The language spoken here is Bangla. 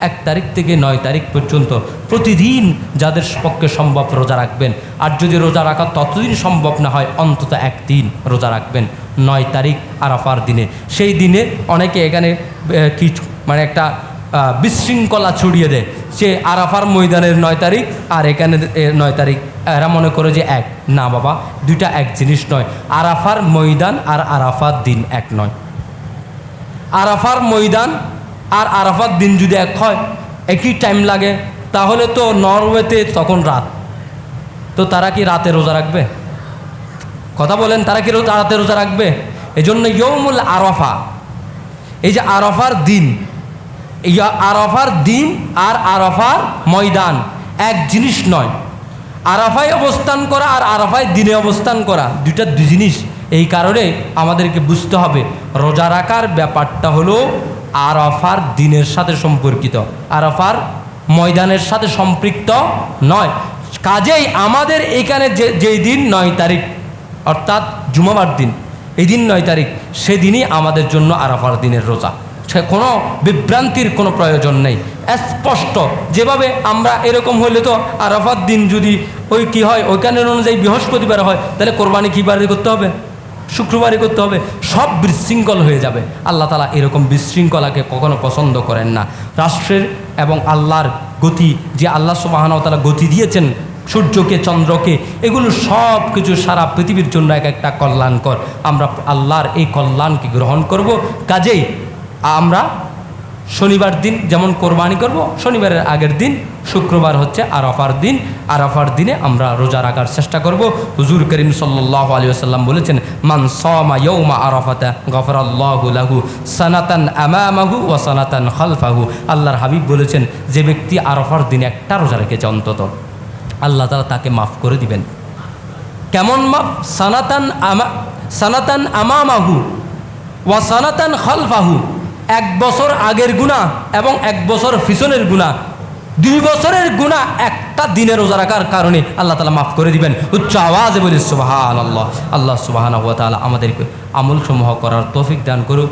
1 তারিখ থেকে 9 তারিখ পর্যন্ত প্রতিদিন যাদের পক্ষে সম্ভব রোজা রাখবেন। আর যদি রোজা রাখা ততদিন সম্ভব না হয় অন্তত একদিন রোজা রাখবেন 9 তারিখ আরাফার দিনে। সেই দিনে অনেকে এখানে মানে একটা বিশৃঙ্খলা ছড়িয়ে দেয়, সে আরাফার ময়দানের 9 তারিখ আর এখানে 9 তারিখ এরা মনে করে যে এক। না বাবা, দুইটা এক জিনিস নয়। আরাফার ময়দান আর আরাফার দিন এক নয়। আরাফার ময়দান আর আরাফার দিন যদি এক হয়, একই টাইম লাগে, তাহলে তো নরওয়েতে তখন রাত, তো তারা কি রাতে রোজা রাখবে? কথা বলেন, তারা কি রাতে রোজা রাখবে? এজন্য ইয়ৌমুল আরাফা, এই যে আরাফার দিন, আরাফার দিন আর আরাফার ময়দান এক জিনিস নয়। আরাফায় অবস্থান করা আর আরাফায় দিনে অবস্থান করা দুইটা দুই জিনিস। এই কারণে আমাদেরকে বুঝতে হবে রোজা রাখার ব্যাপারটা হলো আরাফার দিনের সাথে সম্পর্কিত, আরাফার ময়দানের সাথে সম্পৃক্ত নয়। কাজেই আমাদের এখানে যেই দিন 9 তারিখ অর্থাৎ জুমাবার দিন, এই দিন 9 তারিখ, সেদিনই আমাদের জন্য আরাফার দিনের রোজা। সে কোনো বিভ্রান্তির কোনো প্রয়োজন নেই, স্পষ্ট। যেভাবে আমরা এরকম হলে তো আরাফার দিন যদি ওই কি হয় ওইখানের অনুযায়ী বৃহস্পতিবার হয়, তাহলে কোরবানি কী বারে করতে হবে? শুক্রবারই করতে হবে। সব বিশৃঙ্খল হয়ে যাবে। আল্লাহ তাআলা এরকম বিশৃঙ্খলাকে কখনো পছন্দ করেন না। রাষ্ট্রের এবং আল্লাহর গতি, যে আল্লাহ সুবহানাহু ওয়া তাআলা গতি দিয়েছেন সূর্যকে, চন্দ্রকে, এগুলো সব কিছু সারা পৃথিবীর জন্য এক একটা কল্যাণকর। আমরা আল্লাহর এই কল্যাণকে গ্রহণ করব। কাজেই আমরা শনিবার দিন যেমন কোরবানি করব, শনিবারের আগের দিন শুক্রবার হচ্ছে আরাফার দিন। আরাফার দিনে আমরা রোজা রাখার চেষ্টা করব। হুজুর করিম সাল্লাল্লাহু আলাইহি ওয়াসাল্লাম বলেছেন, মান সামা ইয়াউমা আরাফাতা গফারাল্লাহু লাহু সানাতান আমামাহু ওয়া সানাতান খালফাহু। আল্লাহর হাবিব বলেছেন, যে ব্যক্তি আরাফার দিনে একটা রোজা রেখেছে অন্তত, আল্লাহ তাআলা তাকে মাফ করে দিবেন। কেমন মাফ? সানাতান আমামাহু ওয়া সানাতান খালফাহু। 1 বছর আগের গুনাহ এবং 1 বছর পিছনের গুনাহ, 2 বছরের গুনাহ একটা দিনে রোজা রাখার কারণে আল্লাহ তাআলা মাফ করে দিবেন। উচ্চ আওয়াজে বলি সুবহানাল্লাহ। আল্লাহ সুবহানাহু ওয়া তাআলা আমাদেরকে আমল সমূহ করার তৌফিক দান করুক।